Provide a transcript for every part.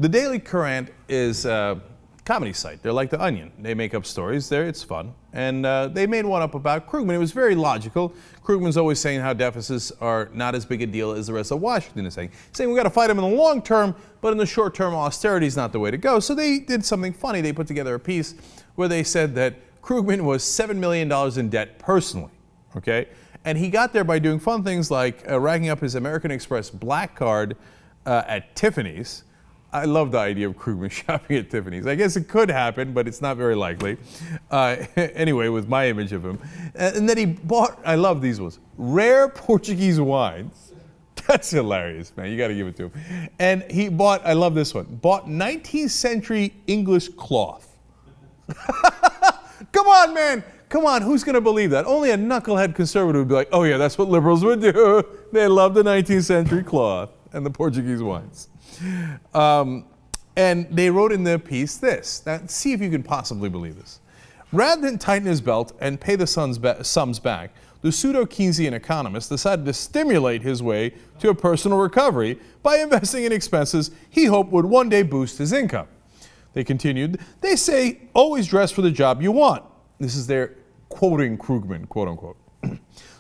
The Daily Currant is a comedy site. They're like The Onion. They make up stories. It's fun. And they made one up about Krugman. It was very logical. Krugman's always saying how deficits are not as big a deal as the rest of Washington is saying. Saying we got to fight them in the long term, but in the short term, austerity is not the way to go. So they did something funny. They put together a piece where they said that Krugman was $7 million in debt personally. Okay? And he got there by doing fun things like racking up his American Express black card at Tiffany's. I love the idea of Krugman shopping at Tiffany's. I guess it could happen, but it's not very likely. Anyway, with my image of him. And then he bought, I love these ones, rare Portuguese wines. That's hilarious, man. You got to give it to him. And he bought, I love this one, bought 19th century English cloth. Come on, man. Come on, who's going to believe that? Only a knucklehead conservative would be like, oh yeah, that's what liberals would do. They love the 19th century cloth and the Portuguese wines. And they wrote in their piece this. Now, see if you can possibly believe this. Rather than tighten his belt and pay the sums back, the pseudo-Keynesian economist decided to stimulate his way to a personal recovery by investing in expenses he hoped would one day boost his income. They continued, they say, always dress for the job you want. This is their quoting Krugman, quote unquote.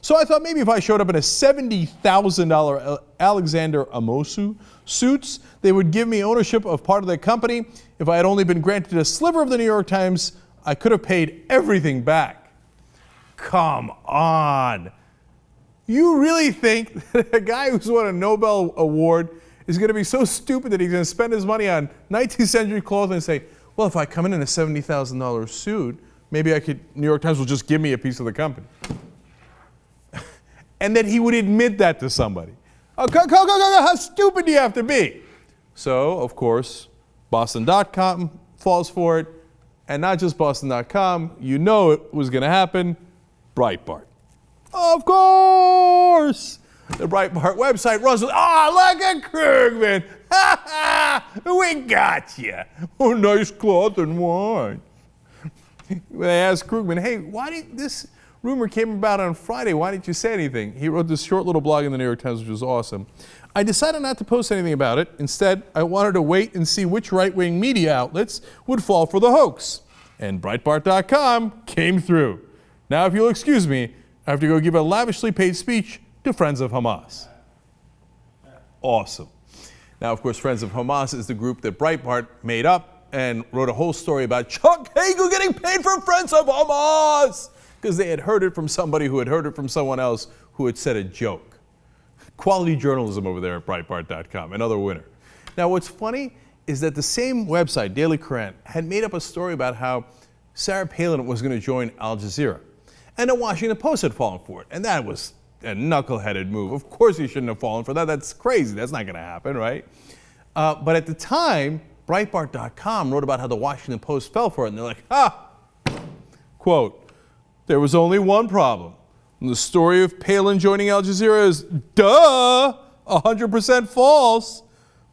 So I thought maybe if I showed up in a $70,000 Alexander Amosu suits, they would give me ownership of part of the company. If I had only been granted a sliver of the New York Times, I could have paid everything back. Come on. You really think that a guy who's won a Nobel Award is going to be so stupid that he's going to spend his money on 19th century clothing and say, well, if I come in a $70,000 suit, maybe New York Times will just give me a piece of the company. And that he would admit that to somebody. Oh, how stupid do you have to be? So, of course, Boston.com falls for it. And not just Boston.com, you know it was going to happen, Breitbart. Of course! The Breitbart website runs with, look at Krugman! Ha ha! We got you! Oh, nice cloth and wine. They asked Krugman, hey, why did this rumor came about on Friday. Why didn't you say anything? He wrote this short little blog in the New York Times, which was awesome. I decided not to post anything about it. Instead, I wanted to wait and see which right-wing media outlets would fall for the hoax. And Breitbart.com came through. Now, if you'll excuse me, I have to go give a lavishly paid speech to Friends of Hamas. Awesome. Now, of course, Friends of Hamas is the group that Breitbart made up and wrote a whole story about Chuck Hagel getting paid from Friends of Hamas, because they had heard it from somebody who had heard it from someone else who had said a joke. Quality journalism over there at Breitbart.com, another winner. Now, what's funny is that the same website, Daily Currant, had made up a story about how Sarah Palin was going to join Al Jazeera. And the Washington Post had fallen for it. And that was a knuckleheaded move. Of course he shouldn't have fallen for that. That's crazy. That's not going to happen, right? But at the time, Breitbart.com wrote about how the Washington Post fell for it. And they're like, quote, there was only one problem. And the story of Palin joining Al Jazeera is, 100% false.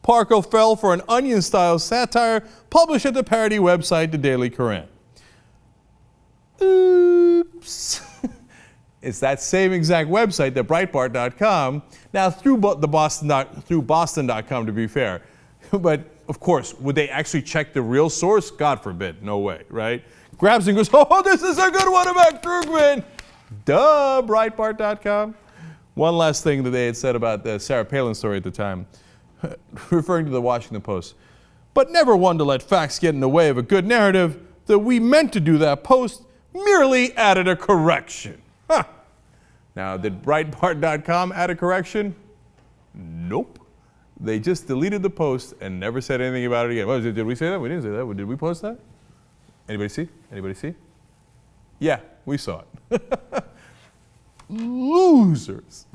Parker fell for an Onion-style satire published at the parody website, the Daily Currant. Oops. It's that same exact website, the Breitbart.com, now through Boston.com to be fair. But of course, would they actually check the real source? God forbid, no way, right? Grabs and goes, oh, this is a good one about Krugman. Breitbart.com. One last thing that they had said about the Sarah Palin story at the time, referring to the Washington Post. But never one to let facts get in the way of a good narrative. That we meant to do that post, merely added a correction. Huh. Now, did Breitbart.com add a correction? Nope. They just deleted the post and never said anything about it again. What was it? Did we say that? We didn't say that. Did we post that? Anybody see? Anybody see? Yeah, we saw it. Losers.